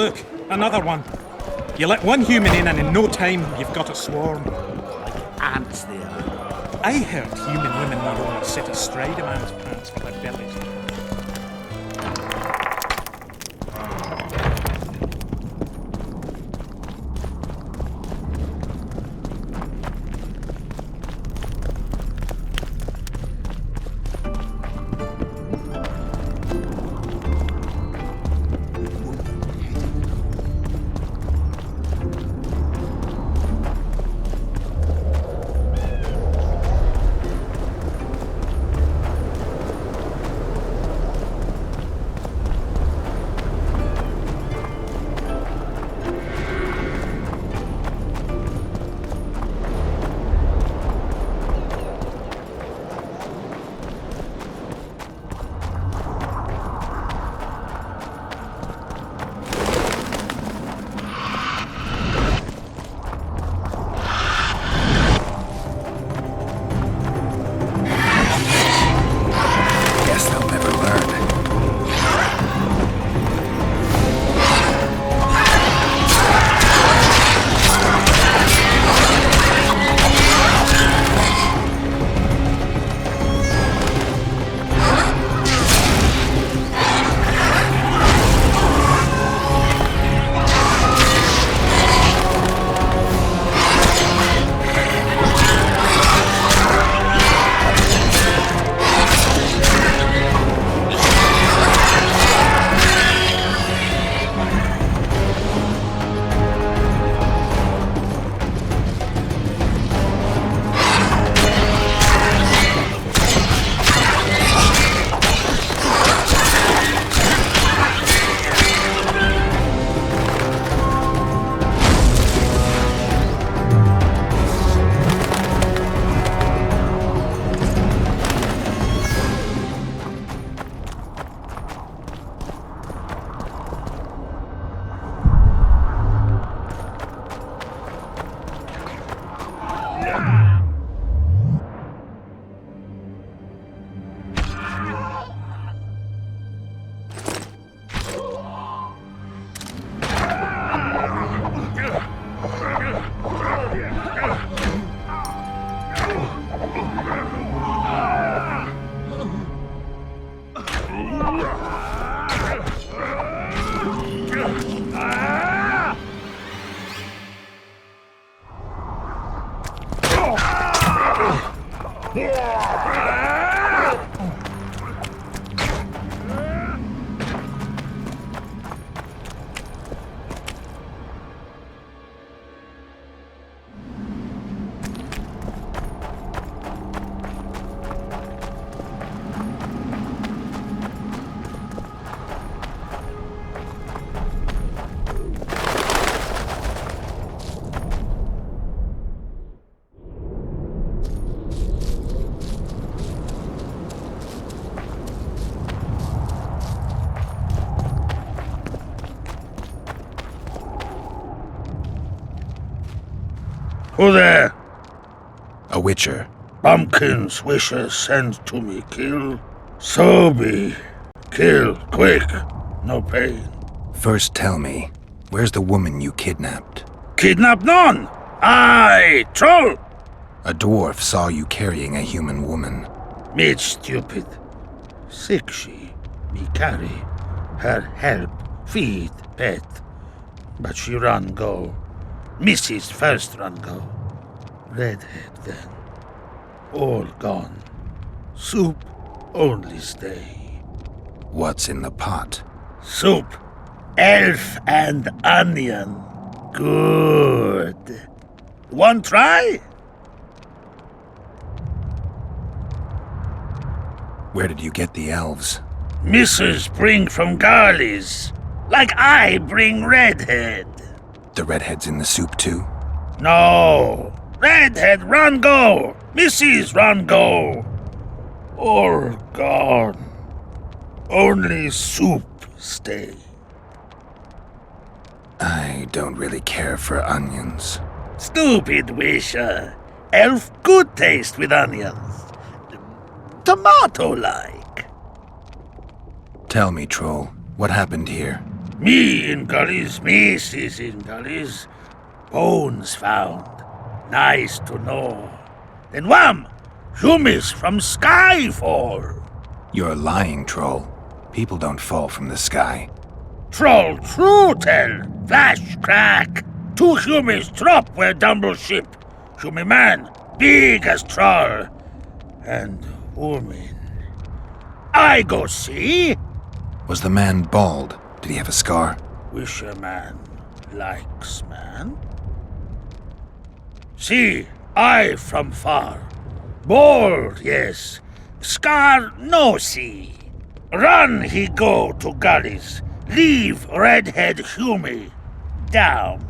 Look, another one. You let one human in and in no time you've got a swarm. Ants they are. I heard human women need only sit astride a man's pants for their bellies. Who there? A witcher. Bumpkin's wishes sent to me kill. So be. Kill, quick. No pain. First tell me, where's the woman you kidnapped? Kidnap none! Aye, troll! A dwarf saw you carrying a human woman. Meat stupid. Sick she, me carry. Her help, feed, pet. But she run go. Mrs. first run go. Redhead then. All gone. Soup only stay. What's in the pot? Soup. Elf and onion. Good. Want try? Where did you get the elves? Mrs. bring from Garley's. Like I bring Redhead. The redhead's in the soup too? No. Redhead run go. Mrs. run go. All gone. Only soup stay. I don't really care for onions. Stupid wisher. Elf good taste with onions. Tomato-like. Tell me, troll, what happened here? Me in gullies, Mrs. in gullies. Bones found. Nice to know. Then wham! Humis from Skyfall. You're lying, troll. People don't fall from the sky. Troll true tell. Flash crack. 2 Humis drop where Dumble ship. Humi man, big as troll. And woman. I go see. Was the man bald? Did he have a scar? Wish a man likes man. See, I from far. Bald, yes. Scar no see. Run he go to gullies. Leave redhead Humi down.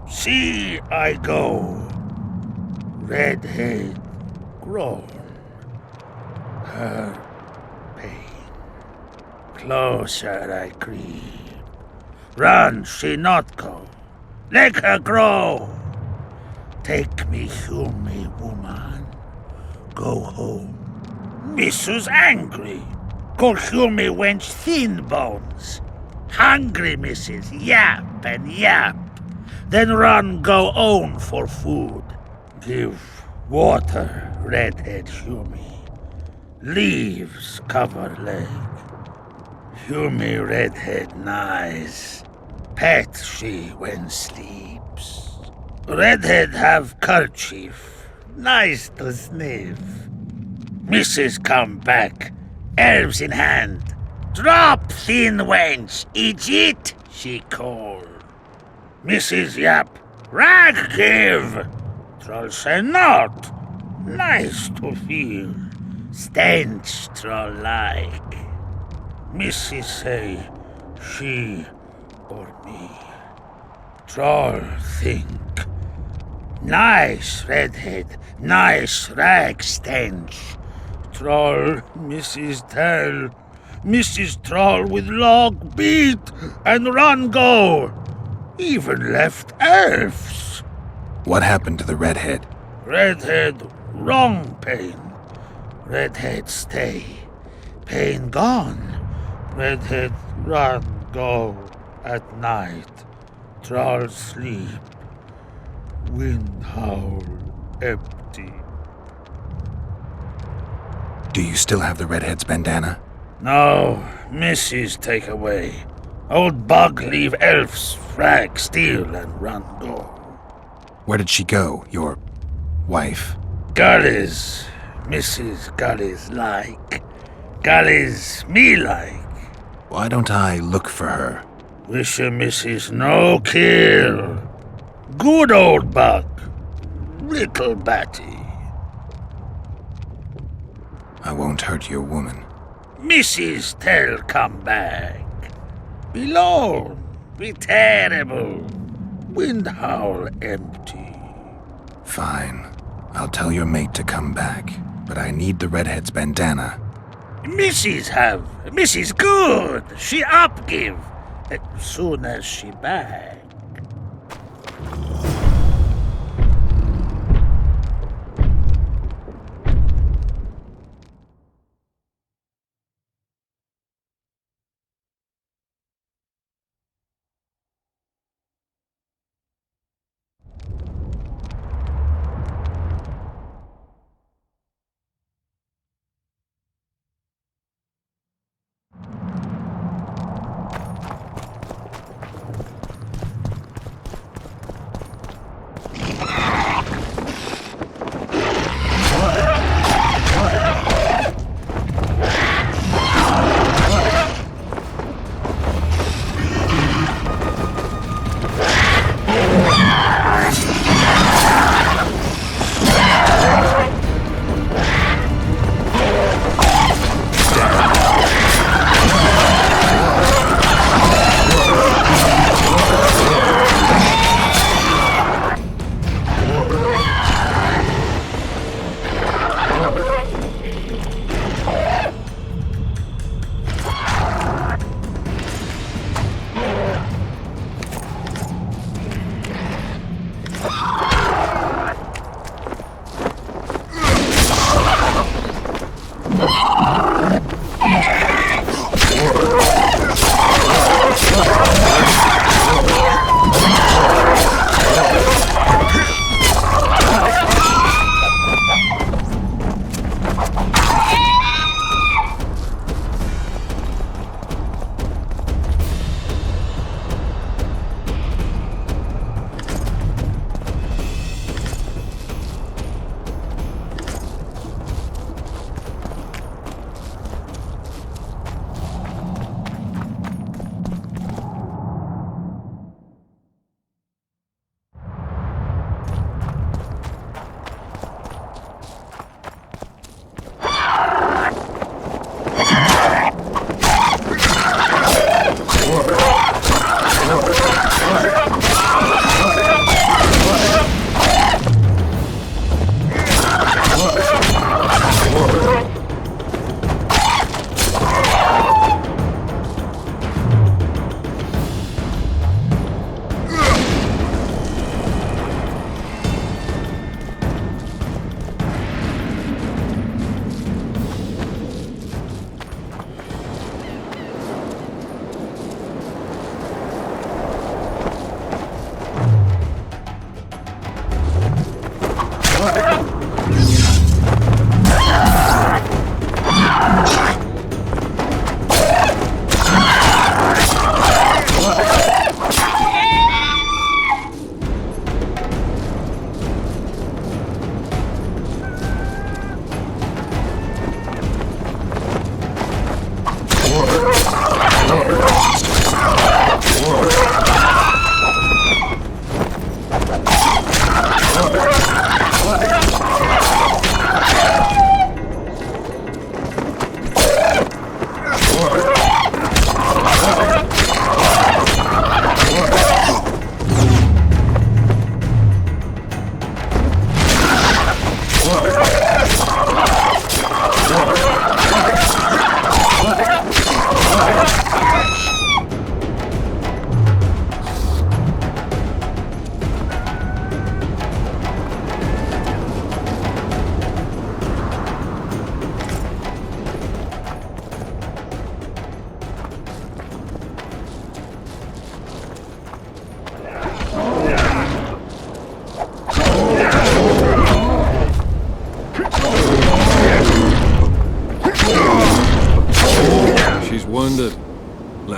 See I go. Redhead grown. Her pain. Closer I creep. Run she not go. Let her grow. Take me Humi woman. Go home. Missus angry. Call Humi wench thin bones. Hungry missus yap and yap. Then run go own for food. Give water redhead Humi. Leaves cover leg. Humi redhead nice. Pet she when sleeps. Redhead have kerchief. Nice to sniff. Mrs. come back. Elves in hand. Drop thin wench. Idiot, she call. Mrs. Yap. Rag give. Troll say not. Nice to feel. Stench troll like. Mrs. say she or me. Troll think. Nice redhead, nice rag stench. Troll, Mrs. tell. Mrs. Troll with log beat and run go. Even left elves. What happened to the redhead? Redhead wrong pain. Redhead stay. Pain gone. Redhead run go at night. Troll sleep. Wind howl empty. Do you still have the redhead's bandana? No, Mrs. take away. Old bug leave elves frag steal and run go. Where did she go, your wife? Gullies, Mrs. Gullies like. Gullies me like. Why don't I look for her? Wish a Mrs. no kill. Good old bug. Little batty. I won't hurt your woman. Mrs. tell come back. Be lone, be terrible. Wind howl empty. Fine. I'll tell your mate to come back, but I need the redhead's bandana. Mrs. have. Mrs. good. She up give. As soon as she back.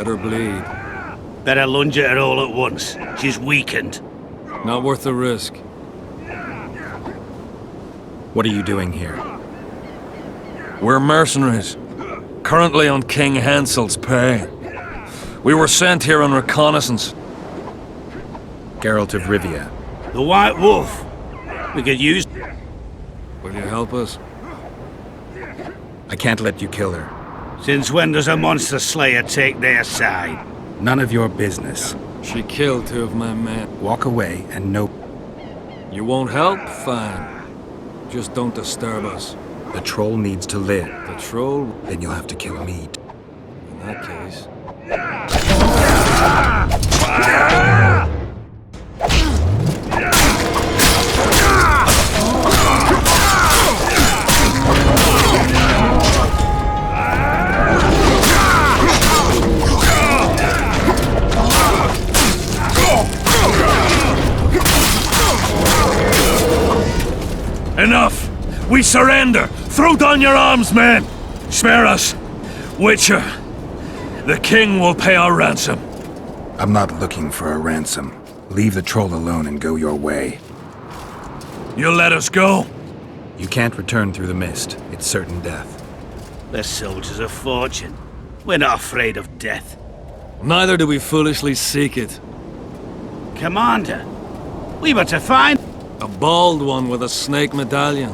Let her bleed. Better lunge at her all at once. She's weakened. Not worth the risk. What are you doing here? We're mercenaries. Currently on King Hansel's pay. We were sent here on reconnaissance. Geralt of Rivia. The White Wolf. We could use... Will you help us? I can't let you kill her. Since when does a monster slayer take their side? None of your business. She killed 2 of my men. Walk away and no... You won't help? Fine. Just don't disturb us. The troll needs to live. The troll? Then you'll have to kill me. In that case... Enough! We surrender! Throw down your arms, men! Spare us! Witcher, the king will pay our ransom. I'm not looking for a ransom. Leave the troll alone and go your way. You'll let us go? You can't return through the mist. It's certain death. They're soldiers of fortune. We're not afraid of death. Neither do we foolishly seek it. Commander, we were to find... A bald one with a snake medallion.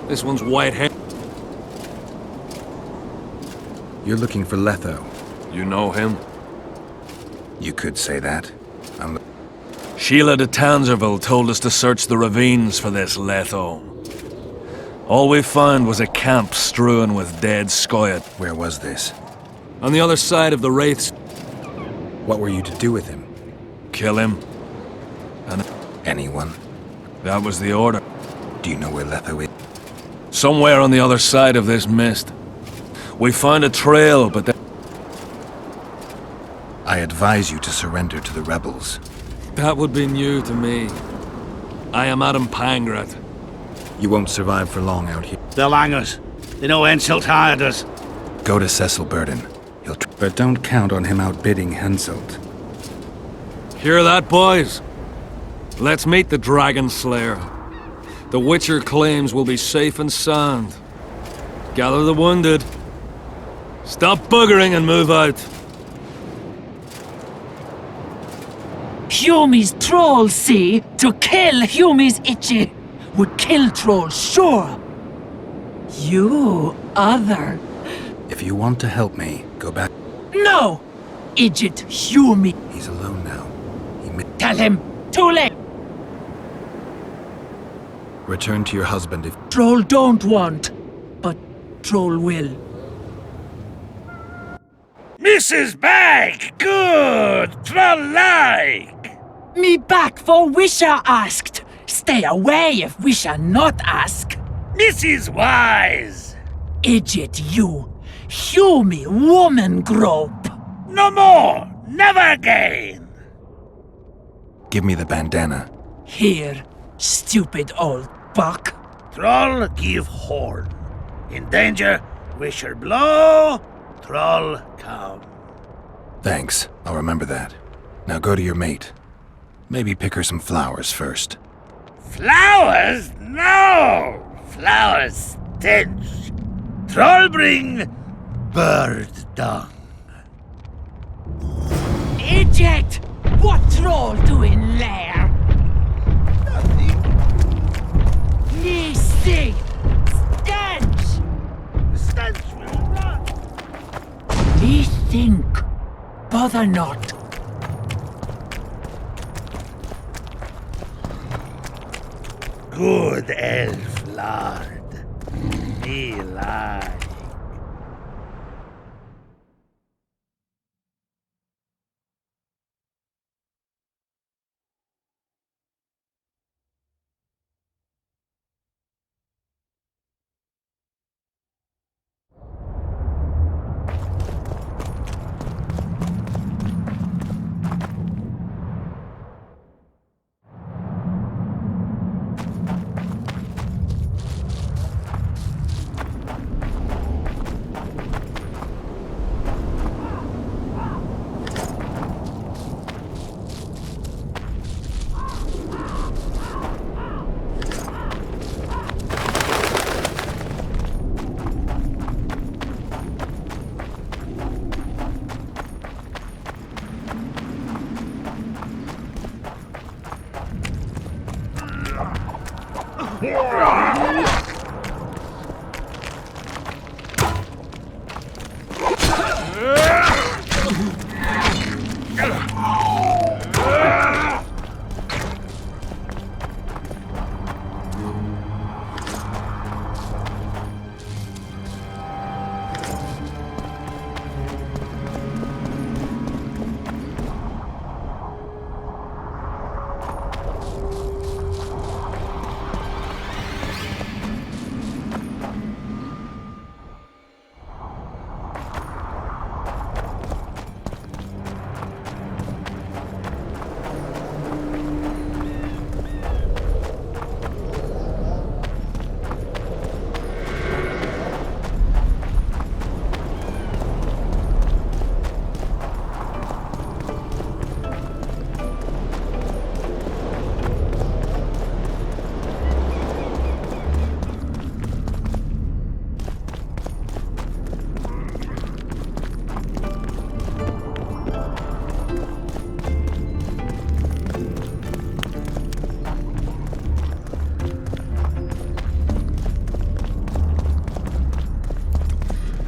This one's white hair. You're looking for Letho. You know him? You could say that. Sheila de Tangerville told us to search the ravines for this Letho. All we found was a camp strewn with dead Scoia'd. Where was this? On the other side of the Wraiths. What were you to do with him? Kill him. And Anyone? that was the order. Do you know where Letho is? Somewhere on the other side of this mist. We found a trail, but I advise you to surrender to the rebels. that would be new to me. I am Adam Pangrat. You won't survive for long out here. They'll hang us. They know Henselt hired us. Go to Cecil Burden. But don't count on him outbidding Henselt. Hear that, boys? Let's meet the Dragon Slayer. The Witcher claims we'll be safe and sound. Gather the wounded. Stop buggering and move out. Humi's trolls, see? To kill Humi's itchy. Would kill trolls, sure. You, other. If you want to help me, go back. No! Idjit Humi. He's alone now. Tell him. Too late. Return to your husband if... Troll don't want, but troll will. Mrs. Bag! Good! Troll-like! Me back for Wisha asked. Stay away if Wisha not ask. Mrs. Wise! Idjit you. Humi woman grope. No more! Never again! Give me the bandana. Here, stupid old buck. Troll give horn. In danger, wisher blow, troll come. Thanks. I'll remember that. Now go to your mate. Maybe pick her some flowers first. Flowers? No! Flowers stench. Troll bring bird dung. Eject! What troll doing there? Nothing. Me see! Stench! Stench will run. Me think. Bother not. Good elf lord. Me like.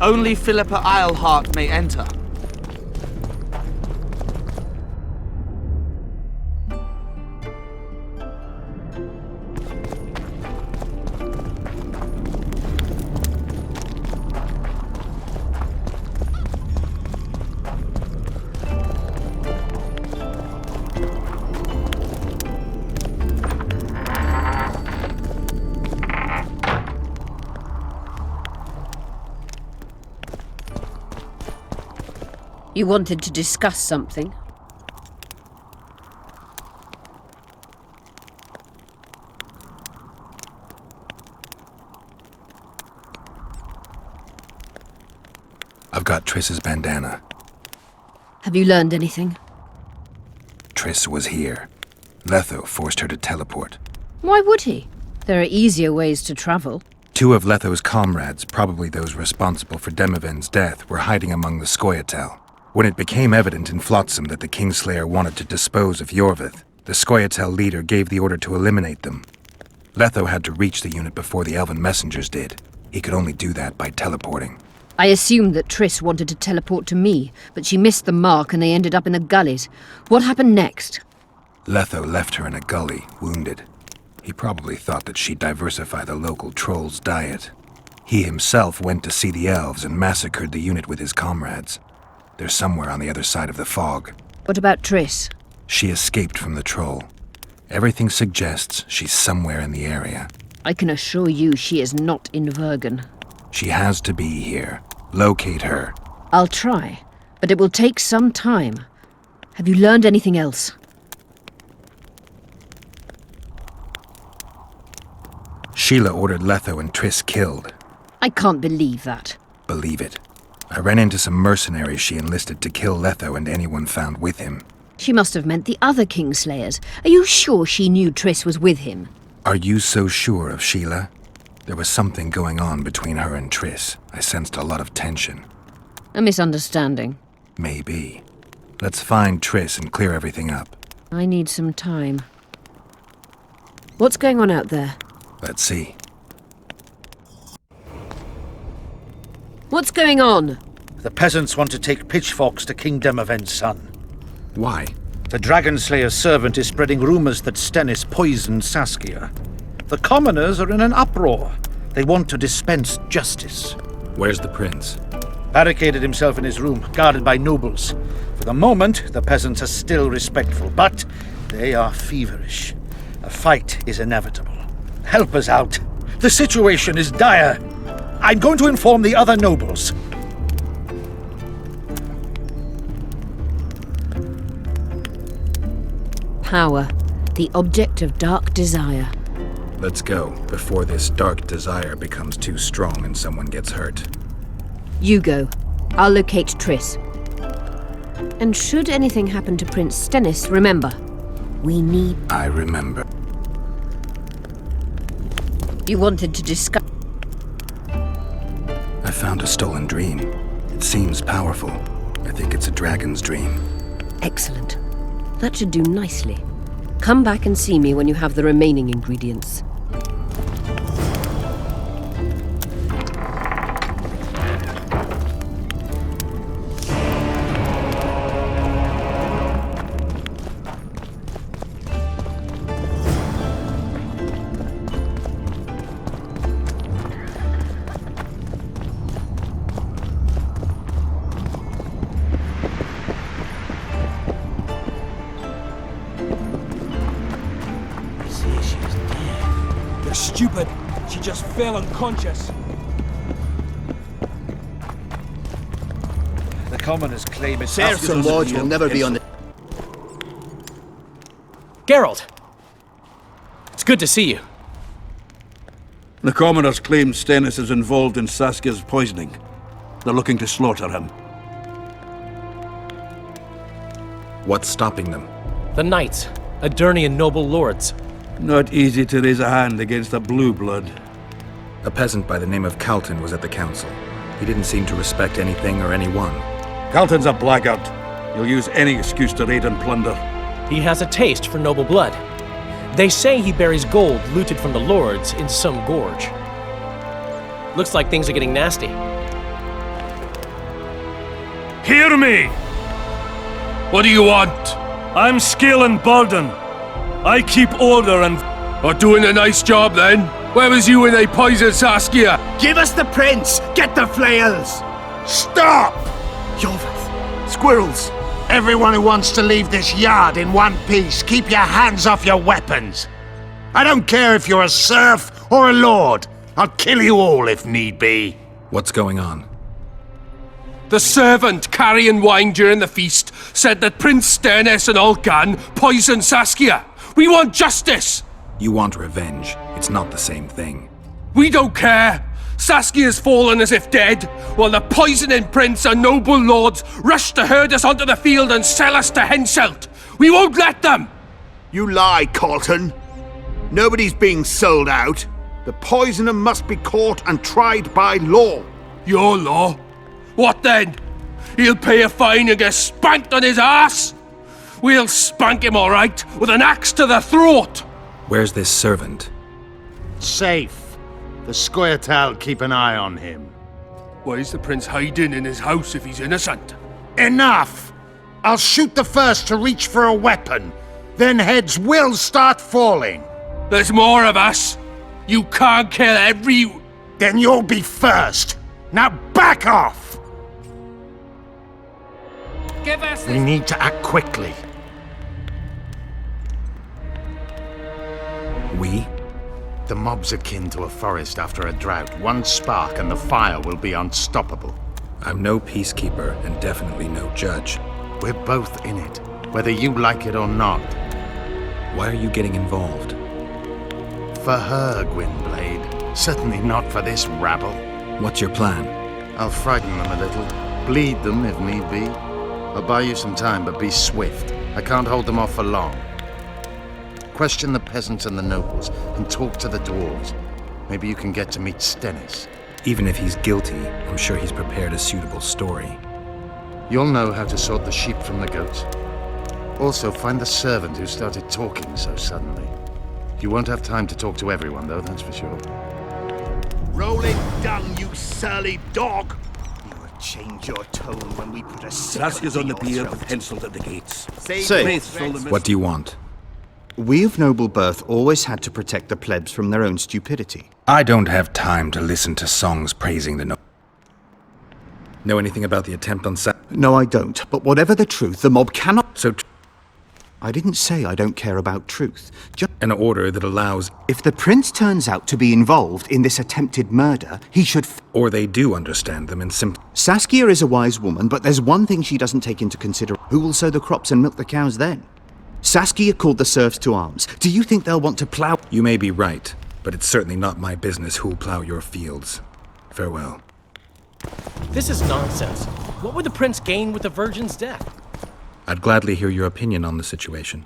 Only Philippa Eilhart may enter. You wanted to discuss something? I've got Triss's bandana. Have you learned anything? Triss was here. Letho forced her to teleport. Why would he? There are easier ways to travel. Two of Letho's comrades, probably those responsible for Demoven's death, were hiding among the Scoia'tael. When it became evident in Flotsam that the Kingslayer wanted to dispose of Yorvith, the Scoia'tael leader gave the order to eliminate them. Letho had to reach the unit before the Elven messengers did. He could only do that by teleporting. I assumed that Triss wanted to teleport to me, but she missed the mark and they ended up in the gullies. What happened next? Letho left her in a gully, wounded. He probably thought that she'd diversify the local trolls' diet. He himself went to see the elves and massacred the unit with his comrades. They're somewhere on the other side of the fog. What about Triss? She escaped from the troll. Everything suggests she's somewhere in the area. I can assure you she is not in Vergen. She has to be here. Locate her. I'll try, but it will take some time. Have you learned anything else? Sheila ordered Letho and Triss killed. I can't believe that. Believe it. I ran into some mercenaries she enlisted to kill Letho and anyone found with him. She must have meant the other Kingslayers. Are you sure she knew Triss was with him? Are you so sure of Sheila? There was something going on between her and Triss. I sensed a lot of tension. A misunderstanding. Maybe. Let's find Triss and clear everything up. I need some time. What's going on out there? Let's see. What's going on? The peasants want to take pitchforks to King Demoven's son. Why? The Dragonslayer's servant is spreading rumors that Stennis poisoned Saskia. The commoners are in an uproar. They want to dispense justice. Where's the prince? Barricaded himself in his room, guarded by nobles. For the moment, the peasants are still respectful, but they are feverish. A fight is inevitable. Help us out. The situation is dire. I'm going to inform the other nobles. Power, the object of dark desire. Let's go, before this dark desire becomes too strong and someone gets hurt. You go. I'll locate Triss. And should anything happen to Prince Stennis, remember, we need... I remember. You wanted to discuss... I found a stolen dream. It seems powerful. I think it's a dragon's dream. Excellent. That should do nicely. Come back and see me when you have the remaining ingredients. stupid. She just fell unconscious. The commoners claim it's Serfs and lords will never be on the... Geralt! It's good to see you. The commoners claim Stennis is involved in Saskia's poisoning. They're looking to slaughter him. What's stopping them? The knights, Adernian noble lords. Not easy to raise a hand against a blue blood. A peasant by the name of Calton was at the council. He didn't seem to respect anything or anyone. Calton's a blackguard. He'll use any excuse to raid and plunder. He has a taste for noble blood. They say he buries gold looted from the lords in some gorge. Looks like things are getting nasty. Hear me! What do you want? I'm Skill and Bolden. I keep order and... Are doing a nice job then? Where was you when they poisoned Saskia? Give us the prince! Get the flails! Stop! Yorvith! Squirrels! Everyone who wants to leave this yard in one piece, keep your hands off your weapons. I don't care if you're a serf or a lord. I'll kill you all if need be. What's going on? The servant carrying wine during the feast said that Prince Stennis and Olgan poisoned Saskia. We want justice! You want revenge. It's not the same thing. We don't care. Saskia's fallen as if dead, while the poisoning prince and noble lords rush to herd us onto the field and sell us to Henselt. We won't let them! You lie, Calton. Nobody's being sold out. The poisoner must be caught and tried by law. Your law? What then? He'll pay a fine and get spanked on his ass? We'll spank him all right, with an axe to the throat! Where's this servant? Safe. The Scoia'tael keep an eye on him. Why is the prince hiding in his house if he's innocent? Enough! I'll shoot the first to reach for a weapon. Then heads will start falling. There's more of us. You can't kill every... Then you'll be first. Now back off! Give us We need to act quickly. We? The mob's akin to a forest after a drought. One spark and the fire will be unstoppable. I'm no peacekeeper and definitely no judge. We're both in it, whether you like it or not. Why are you getting involved? For her, Gwynblade. Certainly not for this rabble. What's your plan? I'll frighten them a little, bleed them if need be. I'll buy you some time, but be swift. I can't hold them off for long. Question the peasants and the nobles, and talk to the dwarves. Maybe you can get to meet Stennis. Even if he's guilty, I'm sure he's prepared a suitable story. You'll know how to sort the sheep from the goats. Also, find the servant who started talking so suddenly. You won't have time to talk to everyone, though, that's for sure. Roll it down, you surly dog! You will change your tone when we put a Saskia's on the pier with Henselt at the gates. Say, What do you want? We of noble birth always had to protect the plebs from their own stupidity. I don't have time to listen to songs praising the Know anything about the attempt on No, I don't. But whatever the truth, the mob cannot... So I didn't say I don't care about truth. Just an order that allows... If the prince turns out to be involved in this attempted murder, he should... Or they do understand them and simply... Saskia is a wise woman, but there's one thing she doesn't take into consideration. Who will sow the crops and milk the cows then? Saskia called the serfs to arms. Do you think they'll want to plough... You may be right, but it's certainly not my business who'll plough your fields. Farewell. This is nonsense. What would the prince gain with the virgin's death? I'd gladly hear your opinion on the situation.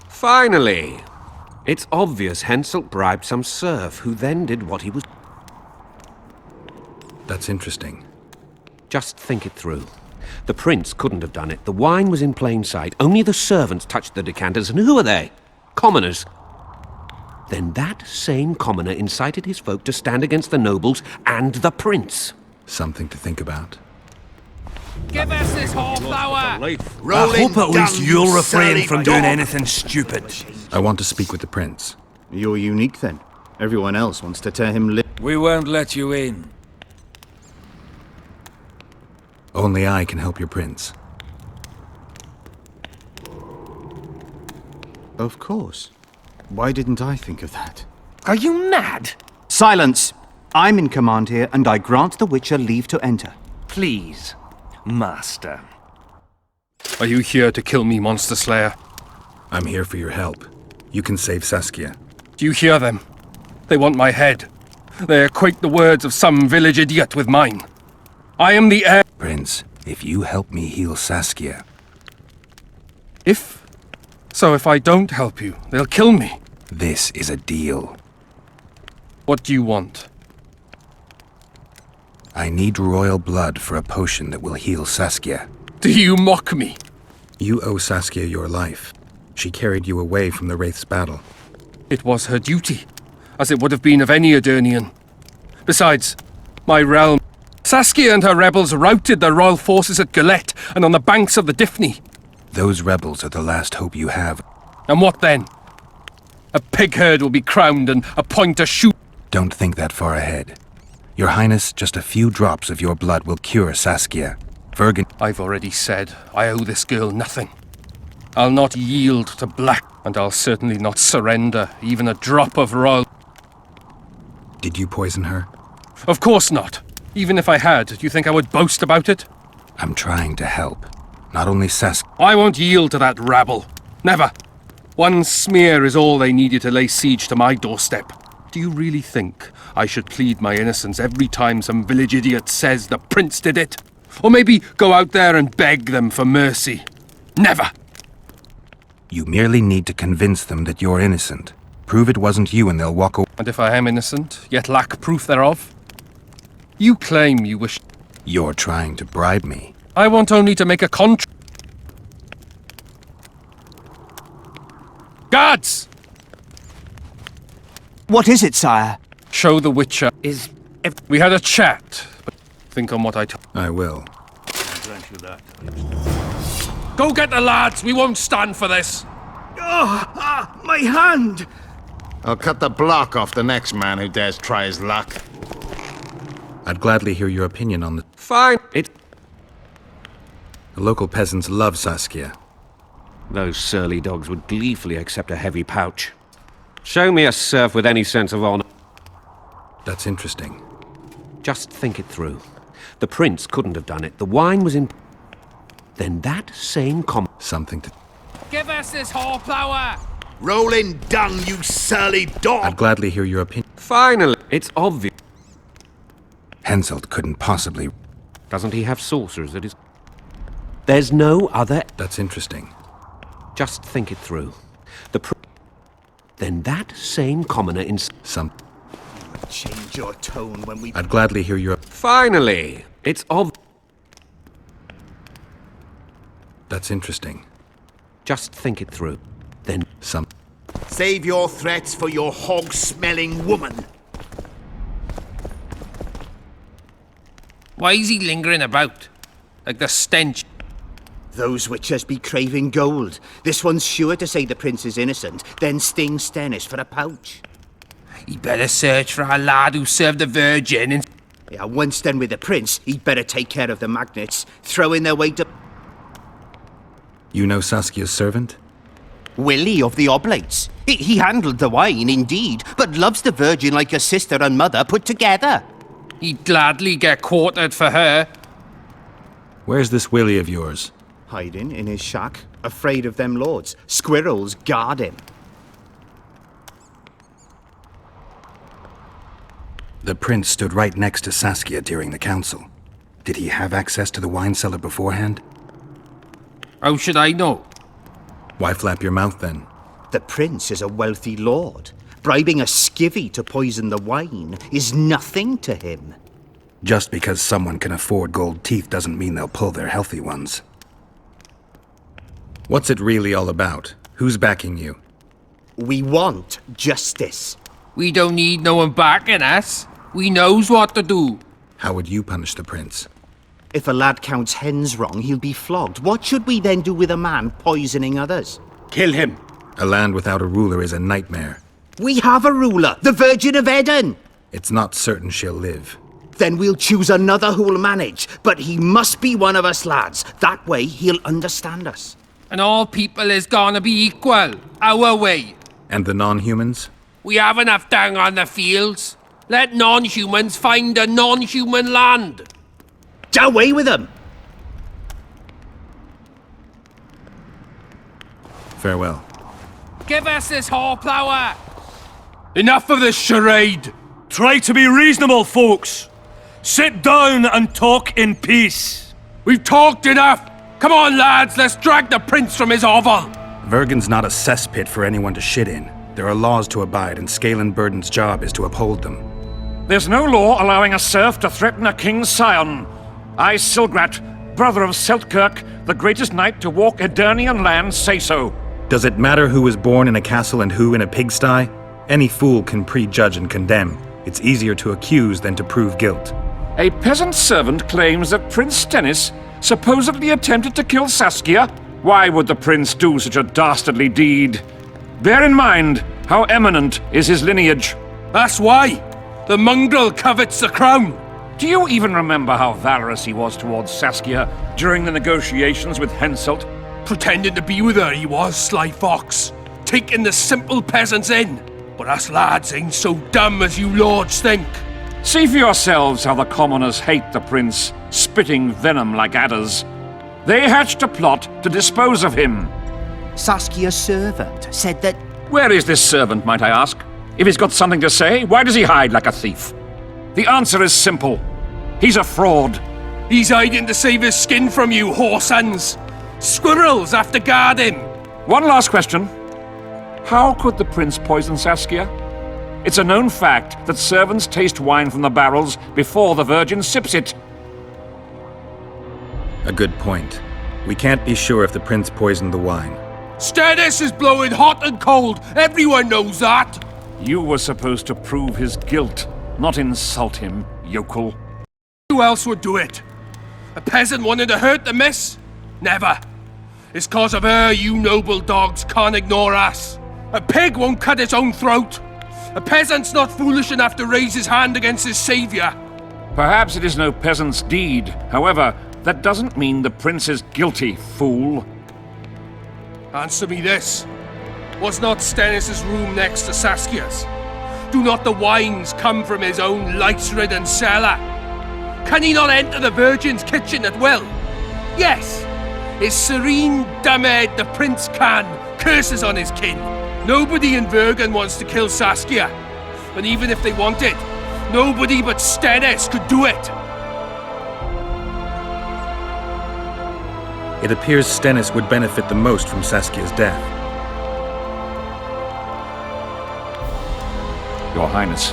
Finally! It's obvious Henselt bribed some serf who then did what he was... That's interesting. Just think it through. The prince couldn't have done it. The wine was in plain sight. Only the servants touched the decanters, and who are they? Commoners. Then that same commoner incited his folk to stand against the nobles and the prince. Something to think about. Give us this half hour! I hope at least you'll refrain from doing anything stupid. I want to speak with the prince. You're unique then. Everyone else wants to tear him We won't let you in. Only I can help your prince. Of course. Why didn't I think of that? Are you mad? Silence! I'm in command here, and I grant the Witcher leave to enter. Please, Master. Are you here to kill me, Monster Slayer? I'm here for your help. You can save Saskia. Do you hear them? They want my head. They equate the words of some village idiot with mine. I am the heir. Prince, if you help me heal Saskia... So if I don't help you, they'll kill me. This is a deal. What do you want? I need royal blood for a potion that will heal Saskia. Do you mock me? You owe Saskia your life. She carried you away from the Wraith's battle. It was her duty, as it would have been of any Edirnian. Besides, my realm... Saskia and her rebels routed the royal forces at Gillette and on the banks of the Dyffny. Those rebels are the last hope you have. And what then? A pig herd will be crowned and appoint a shoot. Don't think that far ahead. Your Highness, just a few drops of your blood will cure Saskia. Vergen... I've already said I owe this girl nothing. I'll not yield to black, and I'll certainly not surrender even a drop of royal... Did you poison her? Of course not. Even if I had, do you think I would boast about it? I'm trying to help. Not only Saskia... I won't yield to that rabble. Never. One smear is all they needed to lay siege to my doorstep. Do you really think I should plead my innocence every time some village idiot says the prince did it? Or maybe go out there and beg them for mercy? Never! You merely need to convince them that you're innocent. Prove it wasn't you and they'll walk away. And if I am innocent, yet lack proof thereof? You claim you wish... You're trying to bribe me. I want only to make a contract. Guards! What is it, sire? Show the Witcher. We had a chat, but think on what I told. I will. Go get the lads! We won't stand for this! My hand! I'll cut the block off the next man who dares try his luck. I'd gladly hear your opinion on the... Fine. The local peasants love Saskia. Those surly dogs would gleefully accept a heavy pouch. Show me a serf with any sense of honor. That's interesting. Just think it through. The prince couldn't have done it. The wine was in... Then that same Something to... Give us this horsepower! Rolling dung, you surly dog! I'd gladly hear your opinion. Finally, it's obvious. Henselt couldn't possibly... Doesn't he have sorcerers at his... There's no other... That's interesting. Just think it through. Then that same commoner in... Change your tone when we... I'd gladly hear your... Finally, it's That's interesting. Just think it through. Then... Save your threats for your hog-smelling woman. Why is he lingering about? Like the stench. Those witchers be craving gold. This one's sure to say the prince is innocent, then sting Stennis for a pouch. He better search for a lad who served the Virgin and... Yeah, once done with the prince, he'd better take care of the magnets, throwing their weight up... You know Saskia's servant? Willie of the Oblates. He handled the wine, indeed, but loves the Virgin like a sister and mother put together. He'd gladly get quartered for her. Where's this Willie of yours? Hiding in his shack, afraid of them lords. Squirrels guard him. The prince stood right next to Saskia during the council. Did he have access to the wine cellar beforehand? How should I know? Why flap your mouth then? The prince is a wealthy lord. Bribing a skivvy to poison the wine is nothing to him. Just because someone can afford gold teeth doesn't mean they'll pull their healthy ones. What's it really all about? Who's backing you? We want justice. We don't need no one backing us. We knows what to do. How would you punish the prince? If a lad counts hens wrong, he'll be flogged. What should we then do with a man poisoning others? Kill him. A land without a ruler is a nightmare. We have a ruler, the Virgin of Eden. It's not certain she'll live. Then we'll choose another who'll manage. But he must be one of us lads. That way he'll understand us. And all people is gonna be equal. Our way. And the non-humans? We have enough dung on the fields. Let non-humans find a non-human land. Away with them! Farewell. Give us this horplower. Enough of this charade! Try to be reasonable, folks. Sit down and talk in peace. We've talked enough! Come on, lads, let's drag the prince from his hovel! Vergen's not a cesspit for anyone to shit in. There are laws to abide, and Scalen Burden's job is to uphold them. There's no law allowing a serf to threaten a king's scion. I, Silgrat, brother of Seltkirk, the greatest knight to walk Edirnian land, say so. Does it matter who was born in a castle and who in a pigsty? Any fool can prejudge and condemn. It's easier to accuse than to prove guilt. A peasant servant claims that Prince Stennis supposedly attempted to kill Saskia. Why would the prince do such a dastardly deed? Bear in mind how eminent is his lineage. That's why! The mongrel covets the crown! Do you even remember how valorous he was towards Saskia during the negotiations with Henselt? Pretending to be with her, he was, sly fox. Taking the simple peasants in. But us lads ain't so dumb as you lords think. See for yourselves how the commoners hate the prince, spitting venom like adders. They hatched a plot to dispose of him. Saskia's servant said that... Where is this servant, might I ask? If he's got something to say, why does he hide like a thief? The answer is simple. He's a fraud. He's hiding to save his skin from you, whoresons. Squirrels have to guard him. One last question. How could the prince poison Saskia? It's a known fact that servants taste wine from the barrels before the virgin sips it. A good point. We can't be sure if the prince poisoned the wine. Stennis is blowing hot and cold. Everyone knows that. You were supposed to prove his guilt, not insult him, yokel. Who else would do it? A peasant wanting to hurt the miss? Never. It's cause of her you noble dogs can't ignore us. A pig won't cut its own throat. A peasant's not foolish enough to raise his hand against his savior. Perhaps it is no peasant's deed. However, that doesn't mean the prince is guilty, fool. Answer me this. Was not Stennis' room next to Saskia's? Do not the wines come from his own lice-ridden cellar? Can he not enter the Virgin's kitchen at will? Yes, his serene dumbhead the prince can, curses on his kin. Nobody in Vergen wants to kill Saskia. And even if they wanted, nobody but Stennis could do it. It appears Stennis would benefit the most from Saskia's death. Your Highness,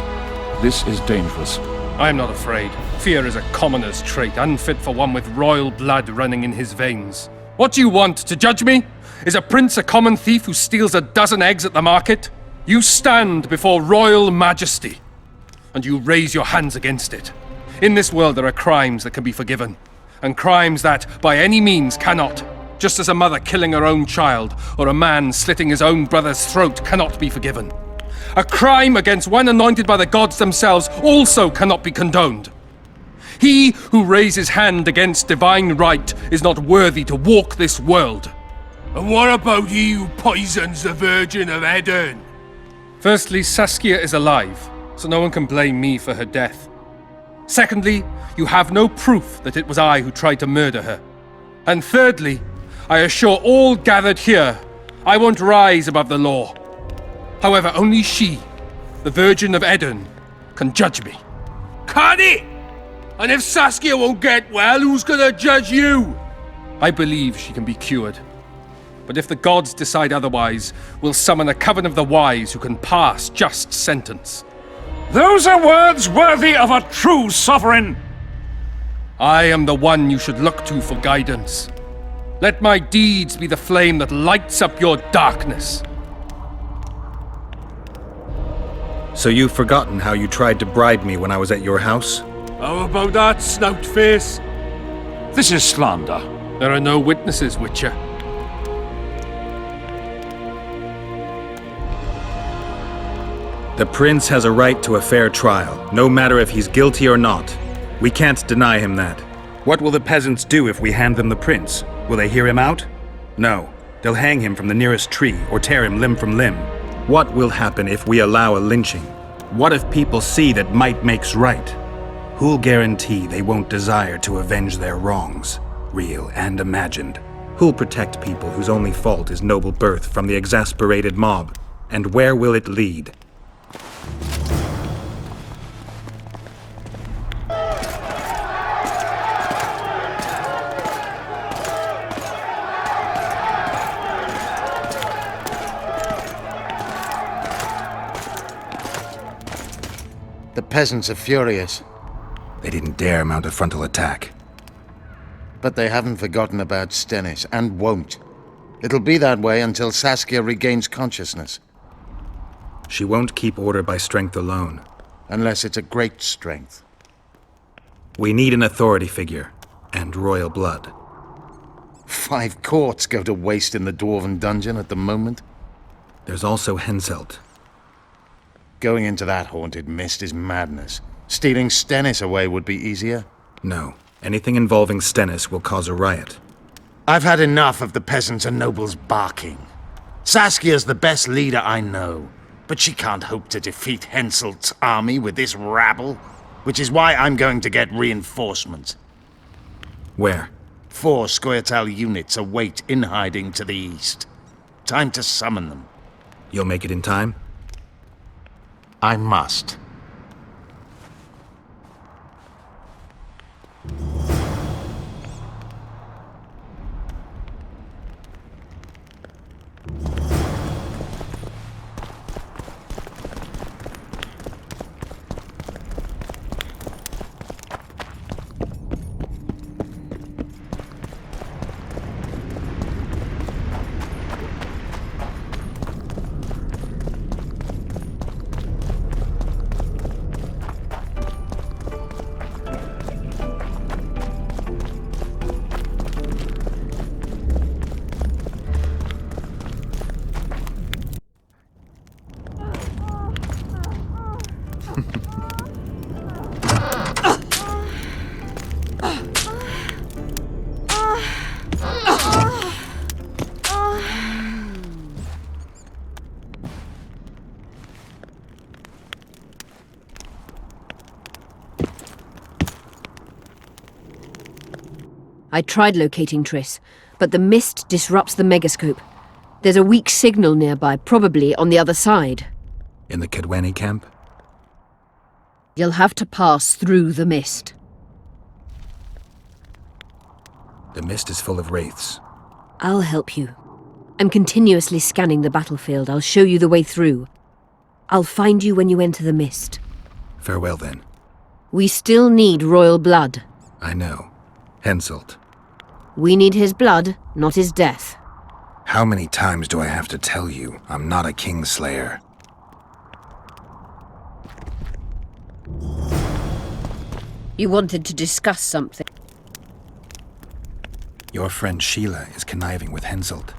this is dangerous. I am not afraid. Fear is a commoner's trait, unfit for one with royal blood running in his veins. What do you want, to judge me? Is a prince a common thief who steals a dozen eggs at the market? You stand before royal majesty, and you raise your hands against it. In this world there are crimes that can be forgiven, and crimes that, by any means, cannot. Just as a mother killing her own child, or a man slitting his own brother's throat cannot be forgiven. A crime against one anointed by the gods themselves also cannot be condoned. He who raises hand against divine right is not worthy to walk this world. And what about he who poisons the Virgin of Edirn? Firstly, Saskia is alive, so no one can blame me for her death. Secondly, you have no proof that it was I who tried to murder her. And thirdly, I assure all gathered here, I won't rise above the law. However, only she, the Virgin of Edirn, can judge me. Can he? And if Saskia won't get well, who's gonna judge you? I believe she can be cured. But if the gods decide otherwise, we'll summon a coven of the wise who can pass just sentence. Those are words worthy of a true sovereign! I am the one you should look to for guidance. Let my deeds be the flame that lights up your darkness. So you've forgotten how you tried to bribe me when I was at your house? How about that, snout face? This is slander. There are no witnesses, Witcher. The prince has a right to a fair trial, no matter if he's guilty or not. We can't deny him that. What will the peasants do if we hand them the prince? Will they hear him out? No. They'll hang him from the nearest tree or tear him limb from limb. What will happen if we allow a lynching? What if people see that might makes right? Who'll guarantee they won't desire to avenge their wrongs, real and imagined? Who'll protect people whose only fault is noble birth from the exasperated mob? And where will it lead? The peasants are furious. They didn't dare mount a frontal attack. But they haven't forgotten about Stennis, and won't. It'll be that way until Saskia regains consciousness. She won't keep order by strength alone. Unless it's a great strength. We need an authority figure, and royal blood. 5 courts go to waste in the Dwarven dungeon at the moment. There's also Henselt. Going into that haunted mist is madness. Stealing Stennis away would be easier. No. Anything involving Stennis will cause a riot. I've had enough of the peasants and nobles barking. Saskia's the best leader I know, but she can't hope to defeat Henselt's army with this rabble, which is why I'm going to get reinforcements. Where? 4 Scoia'tael units await in hiding to the east. Time to summon them. You'll make it in time? I must. I tried locating Triss, but the mist disrupts the megascope. There's a weak signal nearby, probably on the other side. In the Cadweni camp? You'll have to pass through the mist. The mist is full of wraiths. I'll help you. I'm continuously scanning the battlefield. I'll show you the way through. I'll find you when you enter the mist. Farewell, then. We still need royal blood. I know. Henselt. We need his blood, not his death. How many times do I have to tell you I'm not a Kingslayer? You wanted to discuss something. Your friend Sheila is conniving with Henselt.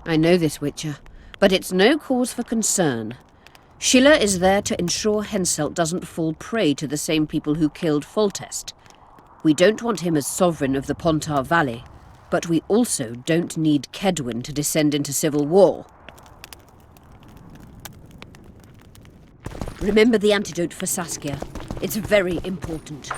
I know this, Witcher, but it's no cause for concern. Sheila is there to ensure Henselt doesn't fall prey to the same people who killed Foltest. We don't want him as sovereign of the Pontar Valley, but we also don't need Kedwin to descend into civil war. Remember the antidote for Saskia. It's very important.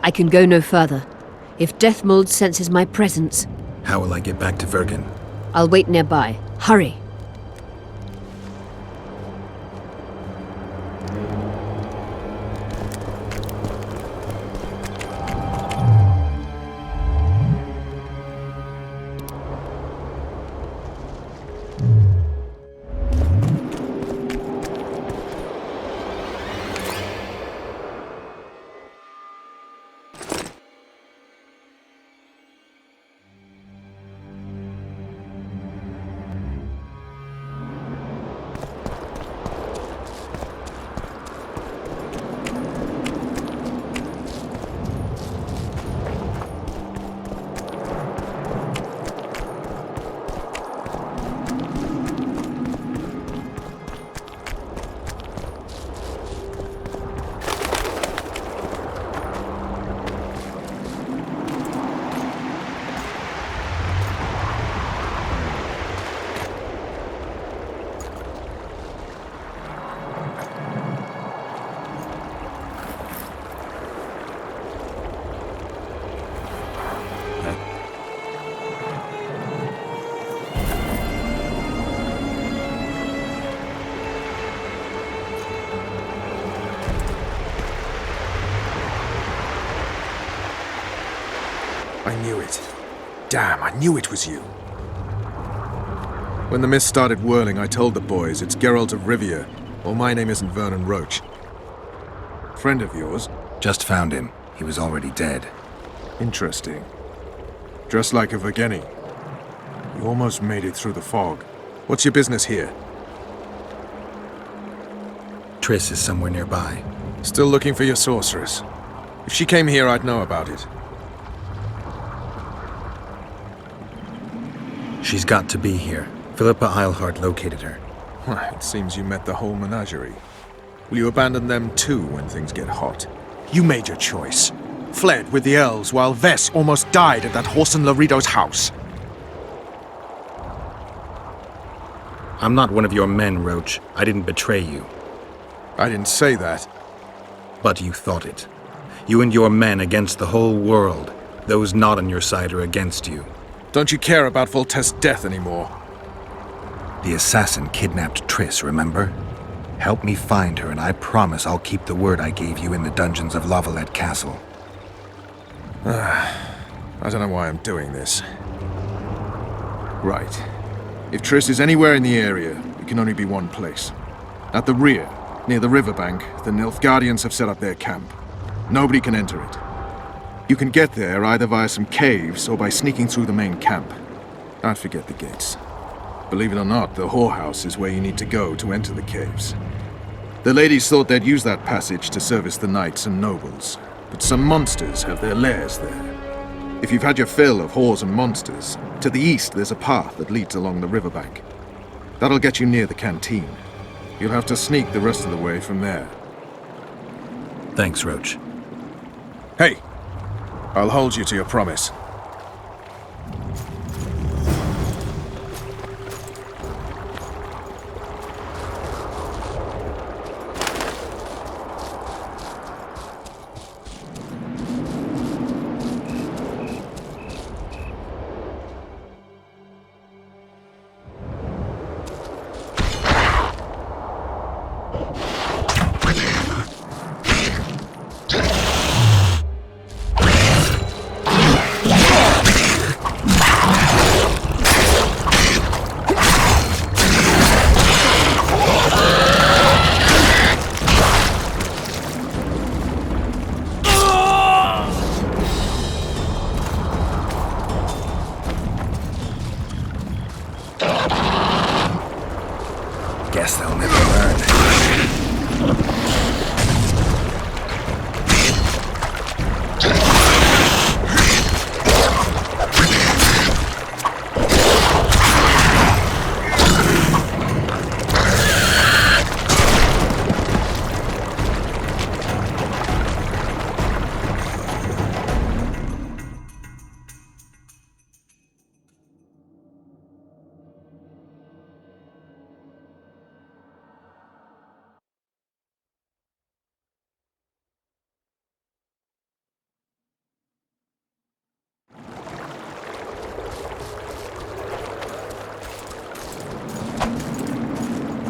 I can go no further. If Deathmold senses my presence... How will I get back to Vergen? I'll wait nearby. Hurry! I knew it. Damn, I knew it was you. When the mist started whirling, I told the boys it's Geralt of Rivia, or my name isn't Vernon Roach. Friend of yours? Just found him. He was already dead. Interesting. Dressed like a Vergenni. You almost made it through the fog. What's your business here? Triss is somewhere nearby. Still looking for your sorceress? If she came here, I'd know about it. She's got to be here. Philippa Eilhart located her. It seems you met the whole menagerie. Will you abandon them too when things get hot? You made your choice. Fled with the elves while Vess almost died at that Horson Laredo's house. I'm not one of your men, Roach. I didn't betray you. I didn't say that. But you thought it. You and your men against the whole world. Those not on your side are against you. Don't you care about Voltest's death anymore? The assassin kidnapped Triss, remember? Help me find her, and I promise I'll keep the word I gave you in the dungeons of Lavalette Castle. I don't know why I'm doing this. Right. If Triss is anywhere in the area, it can only be one place. At the rear, near the riverbank, the Nilfgaardians have set up their camp. Nobody can enter it. You can get there either via some caves or by sneaking through the main camp. I'd forget the gates. Believe it or not, the whorehouse is where you need to go to enter the caves. The ladies thought they'd use that passage to service the knights and nobles, but some monsters have their lairs there. If you've had your fill of whores and monsters, to the east there's a path that leads along the riverbank. That'll get you near the canteen. You'll have to sneak the rest of the way from there. Thanks, Roach. Hey! I'll hold you to your promise. Guess they'll never learn.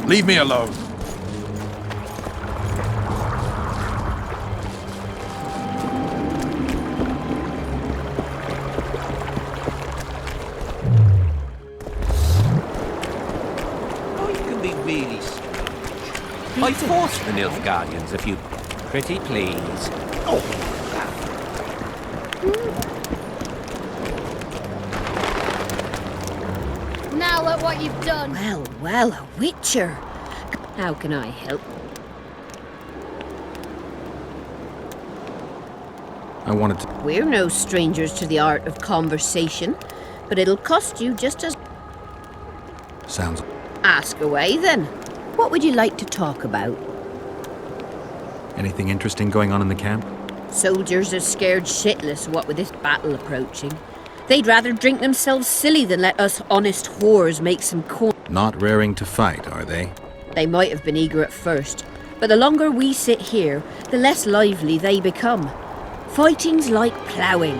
Leave me alone. Oh, you can be really strange. I forced the Nilfgaardians a few... Pretty please. Oh. Now look what you've done. Well, well, a witcher. How can I help? I wanted to... We're no strangers to the art of conversation, but it'll cost you just as... Sounds... Ask away, then. What would you like to talk about? Anything interesting going on in the camp? Soldiers are scared shitless, what with this battle approaching. They'd rather drink themselves silly than let us honest whores make some coin. Not raring to fight, are they? They might have been eager at first, but the longer we sit here, the less lively they become. Fighting's like ploughing.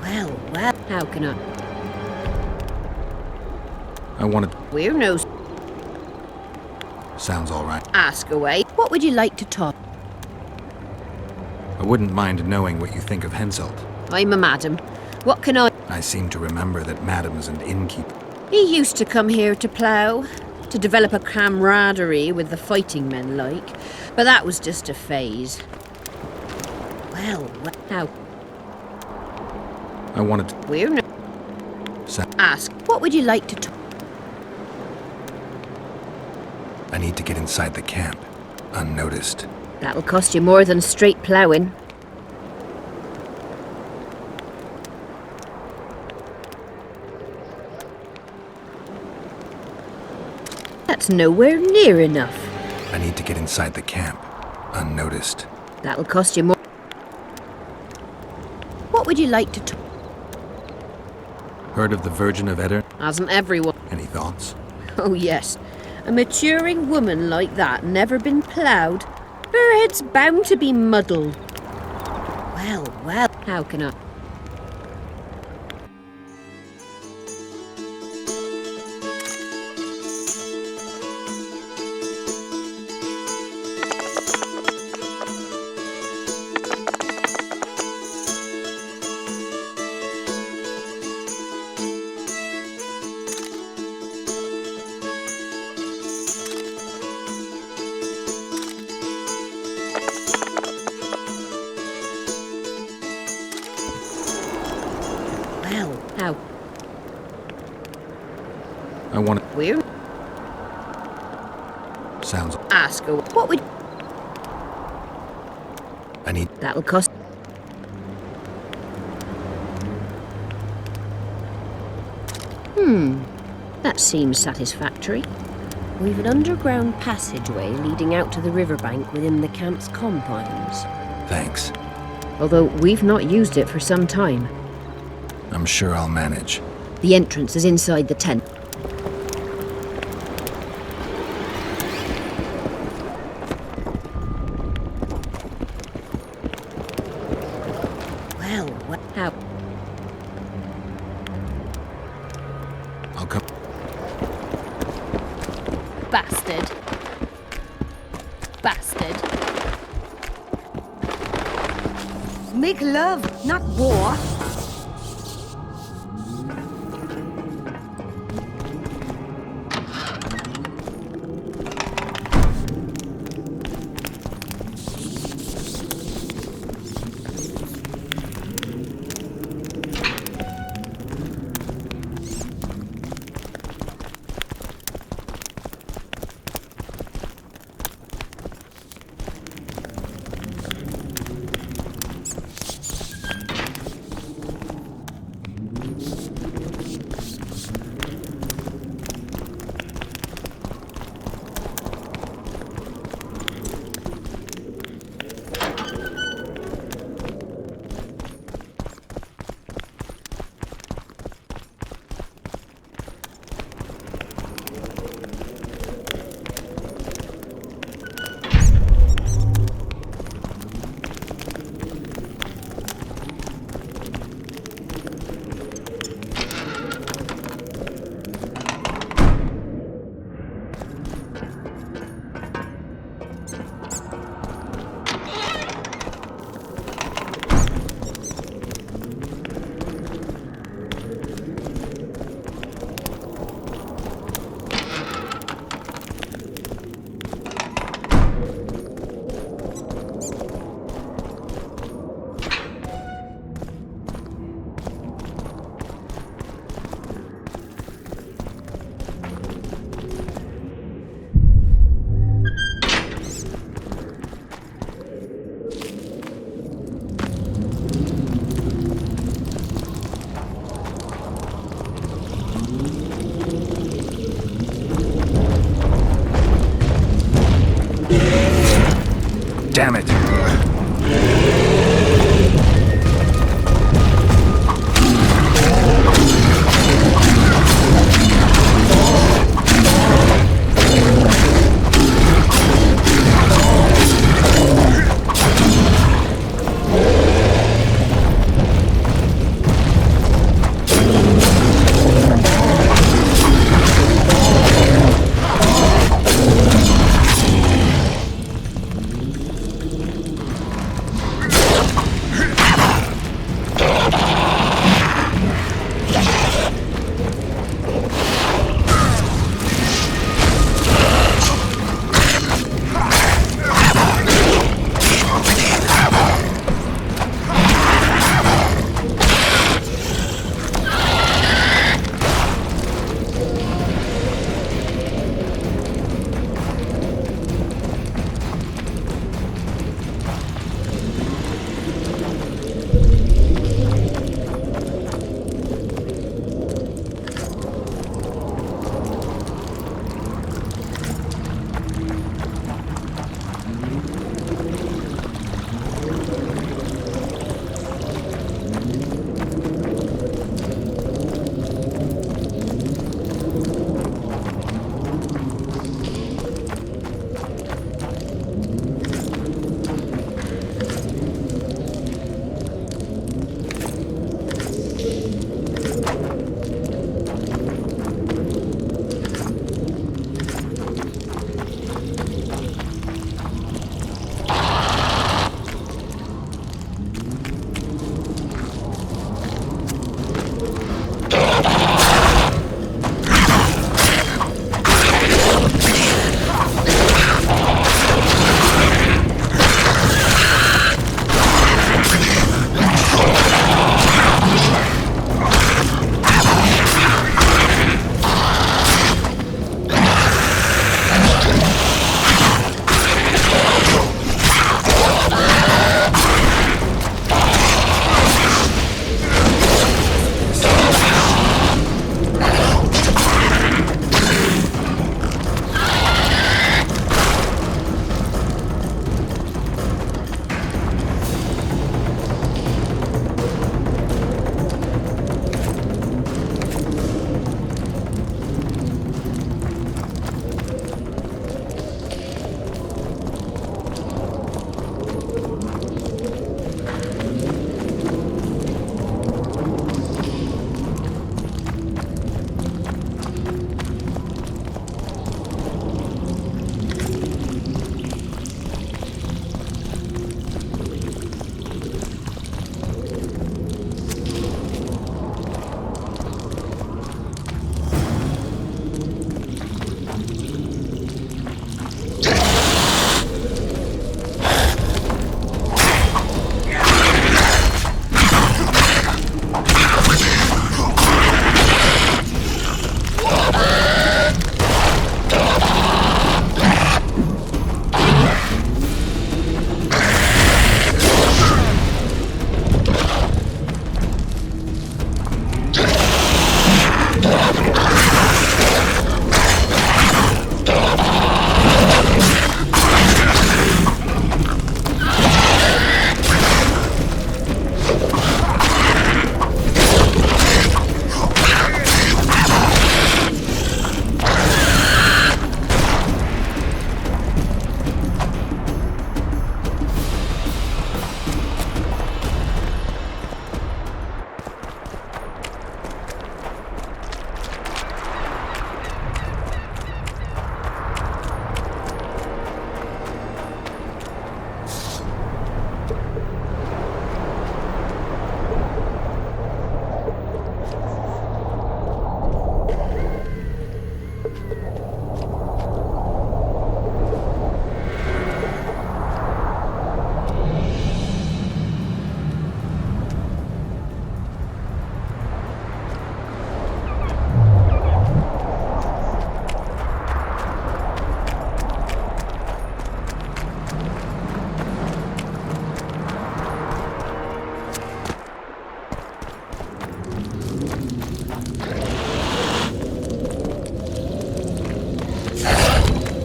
Well, well, how can I wanted... We're no... Sounds all right. Ask away. What would you like to talk? I wouldn't mind knowing what you think of Henselt. I'm a madam. What can I seem to remember that Madam's an innkeeper. He used to come here to plough, to develop a camaraderie with the fighting men like, but that was just a phase. Well, how? I wanted to... We're no... Ask. What would you like to talk? I need to get inside the camp, unnoticed. That'll cost you more than straight ploughing. That's nowhere near enough. I need to get inside the camp, unnoticed. That'll cost you more. What would you like to Heard of the Virgin of Eder? Hasn't everyone? Any thoughts? Oh yes. A maturing woman like that never been ploughed. Her head's bound to be muddled. Well, how can I? How? I want to... Weird. Sounds... Ask her. What would... I need... That'll cost... That seems satisfactory. We've an underground passageway leading out to the riverbank within the camp's compounds. Thanks. Although we've not used it for some time. I'm sure I'll manage. The entrance is inside the tent. Well, how? I'll come... Bastard. Make love, not war. Damn it!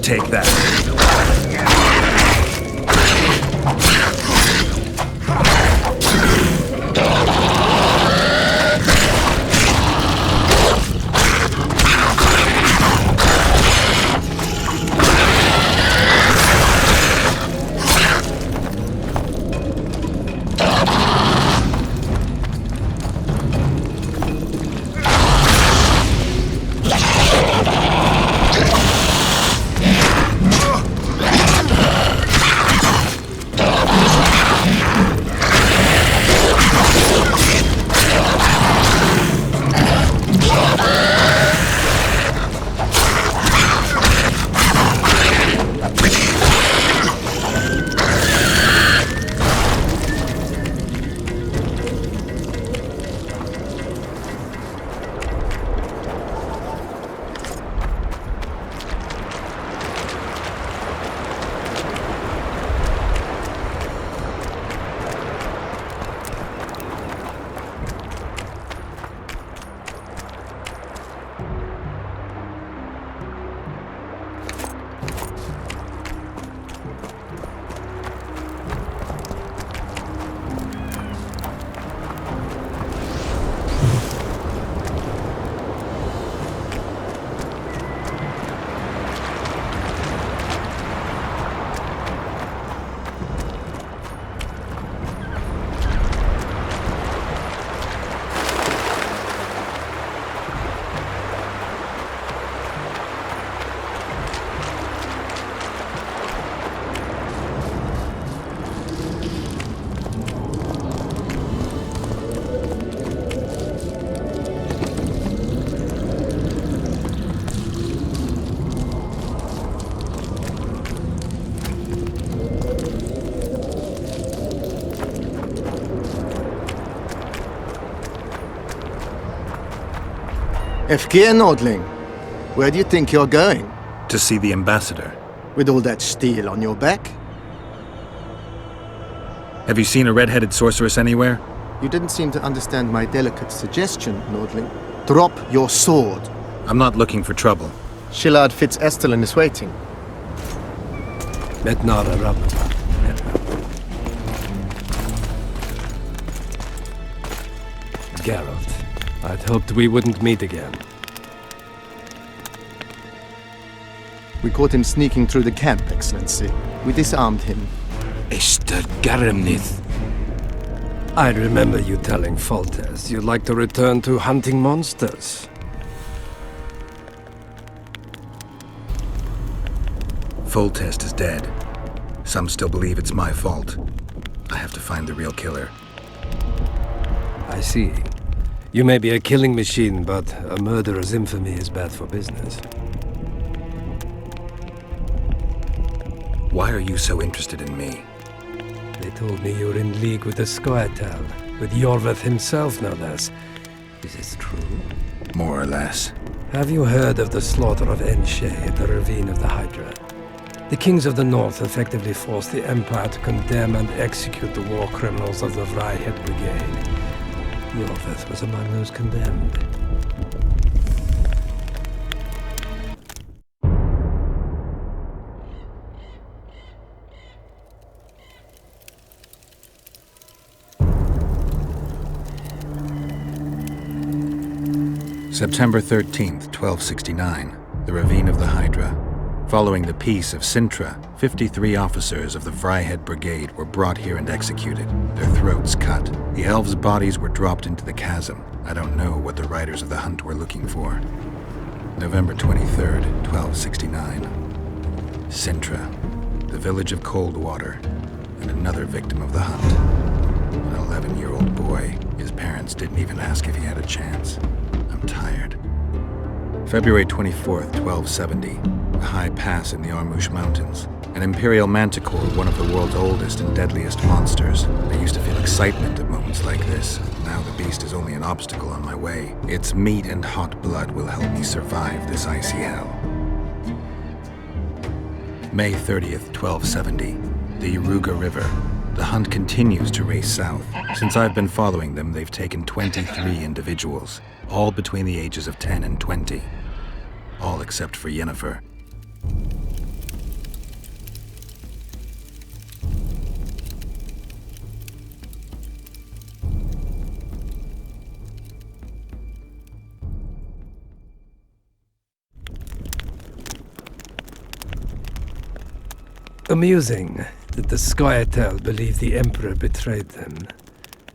Take that. Efkir Nordling, where do you think you're going? To see the ambassador. With all that steel on your back? Have you seen a red-headed sorceress anywhere? You didn't seem to understand my delicate suggestion, Nordling. Drop your sword. I'm not looking for trouble. Shillard Fitz-Estelin is waiting. Geralt, I'd hoped we wouldn't meet again. We caught him sneaking through the camp, Excellency. We disarmed him. I remember you telling Foltest you'd like to return to hunting monsters. Foltest is dead. Some still believe it's my fault. I have to find the real killer. I see. You may be a killing machine, but a murderer's infamy is bad for business. Why are you so interested in me? They told me you were in league with the Scoia'tael, with Iorveth himself, no less. Is this true? More or less. Have you heard of the slaughter of Enshe at the ravine of the Hydra? The kings of the north effectively forced the Empire to condemn and execute the war criminals of the Vryheid Brigade. Iorveth was among those condemned. September 13th, 1269, the Ravine of the Hydra. Following the Peace of Sintra, 53 officers of the Vryheid Brigade were brought here and executed, their throats cut. The elves' bodies were dropped into the chasm. I don't know what the riders of the hunt were looking for. November 23rd, 1269. Sintra, the village of Coldwater, and another victim of the hunt. An 11-year-old boy. His parents didn't even ask if he had a chance. I'm tired. February 24th, 1270. A high pass in the Armouche Mountains. An imperial manticore, one of the world's oldest and deadliest monsters. I used to feel excitement at moments like this. Now the beast is only an obstacle on my way. Its meat and hot blood will help me survive this icy hell. May 30th, 1270. The Iruga River. The hunt continues to race south. Since I've been following them, they've taken 23 individuals, all between the ages of 10 and 20. All except for Yennefer. Amusing that the Scoia'tael believe the Emperor betrayed them.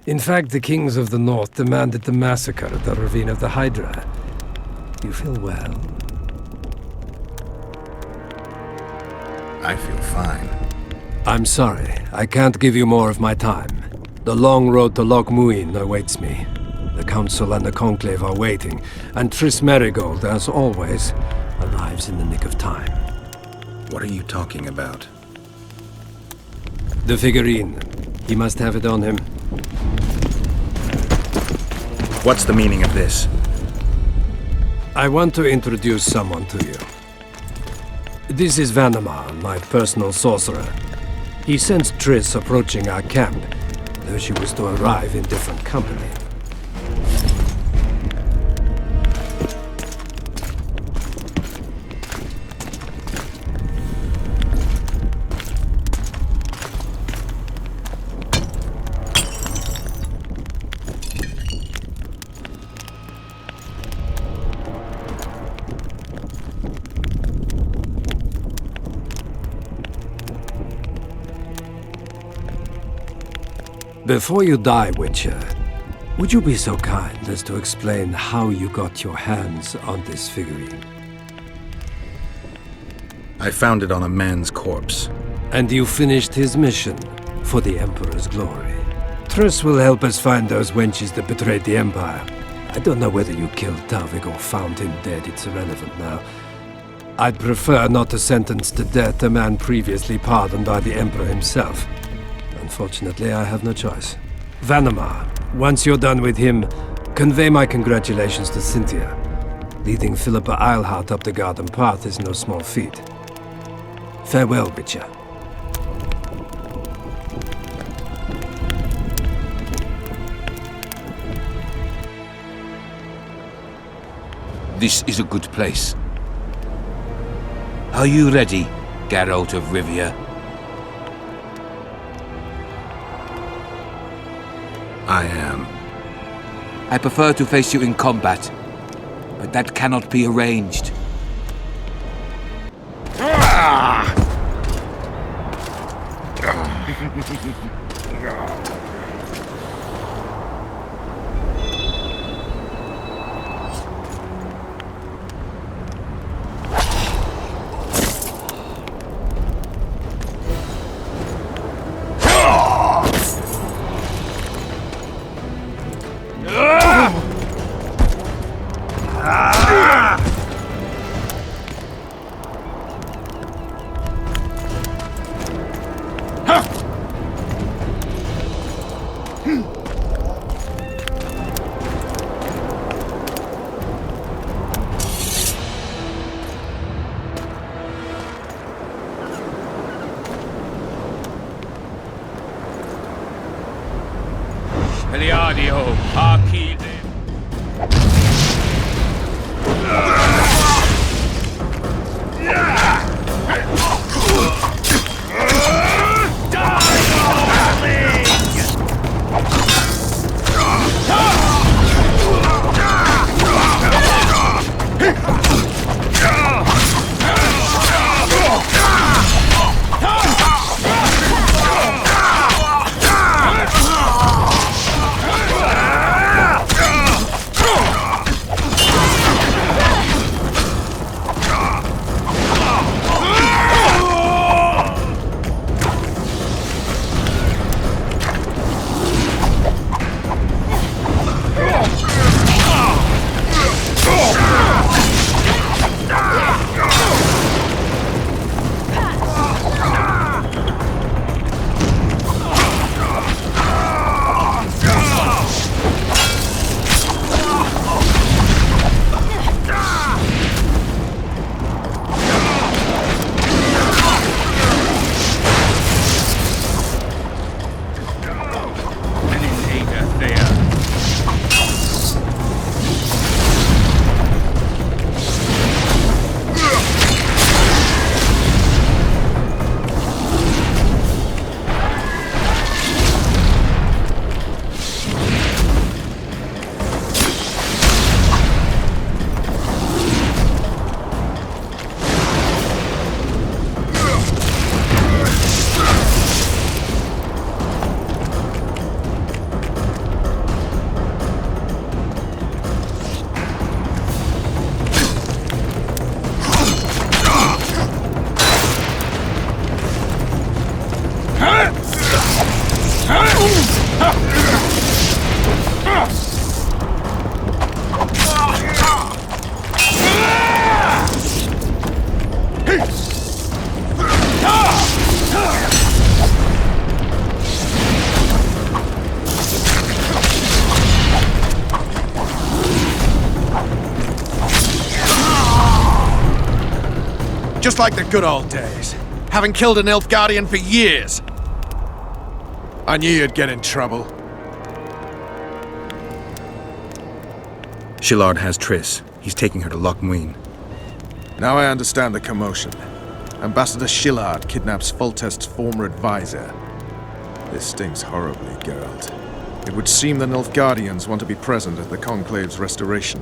In fact, the kings of the North demanded the massacre at the Ravine of the Hydra. You feel well? I feel fine. I'm sorry. I can't give you more of my time. The long road to Loch Muin awaits me. The Council and the Conclave are waiting, and Triss Merigold, as always, arrives in the nick of time. What are you talking about? The figurine. He must have it on him. What's the meaning of this? I want to introduce someone to you. This is Vanamar, my personal sorcerer. He sensed Triss approaching our camp, though she was to arrive in different company. Before you die, Witcher, would you be so kind as to explain how you got your hands on this figurine? I found it on a man's corpse. And you finished his mission for the Emperor's glory. Triss will help us find those wenches that betrayed the Empire. I don't know whether you killed Talvik or found him dead. It's irrelevant now. I'd prefer not to sentence to death a man previously pardoned by the Emperor himself. Unfortunately, I have no choice. Vanamar, once you're done with him, convey my congratulations to Cynthia. Leading Philippa Eilhart up the garden path is no small feat. Farewell, Witcher. This is a good place. Are you ready, Geralt of Rivia? I am. I prefer to face you in combat, but that cannot be arranged. Peliadio, Archide. Just like the good old days. Having killed an Nilfgaardian for years. I knew you'd get in trouble. Shillard has Triss. He's taking her to Loch Muin. Now I understand the commotion. Ambassador Shillard kidnaps Foltest's former advisor. This stings horribly, Geralt. It would seem the Nilfgaardians want to be present at the Conclave's restoration.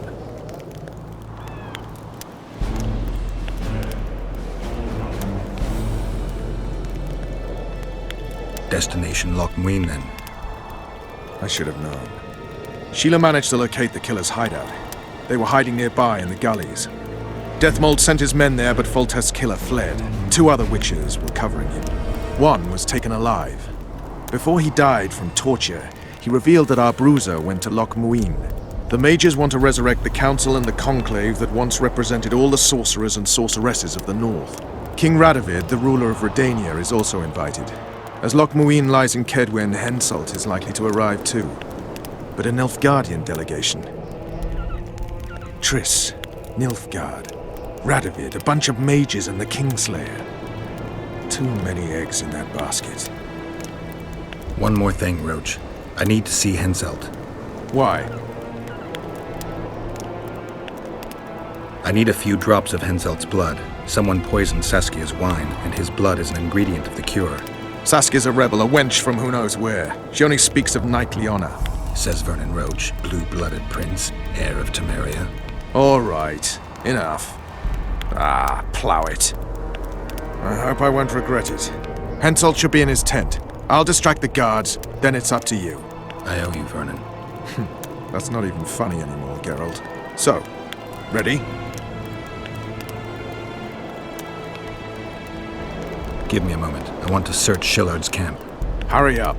Destination Loch Muin, then. I should have known. Sheila managed to locate the killer's hideout. They were hiding nearby in the gullies. Deathmold sent his men there, but Foltest's killer fled. 2 other witches were covering him. One was taken alive. Before he died from torture, he revealed that our bruiser went to Loch Muin. The mages want to resurrect the council and the conclave that once represented all the sorcerers and sorceresses of the north. King Radovid, the ruler of Redania, is also invited. As Loch Muin lies in Kedwen, Henselt is likely to arrive too. But a Nilfgaardian delegation. Triss, Nilfgaard, Radovid, a bunch of mages and the Kingslayer. Too many eggs in that basket. One more thing, Roach. I need to see Henselt. Why? I need a few drops of Henselt's blood. Someone poisoned Saskia's wine, and his blood is an ingredient of the cure. Saskia's a rebel, a wench from who knows where. She only speaks of knightly honor. Says Vernon Roach, blue-blooded prince, heir of Temeria. All right, enough. Ah, plow it. I hope I won't regret it. Henselt should be in his tent. I'll distract the guards, then it's up to you. I owe you, Vernon. That's not even funny anymore, Geralt. So, ready? Give me a moment. I want to search Shillard's camp. Hurry up.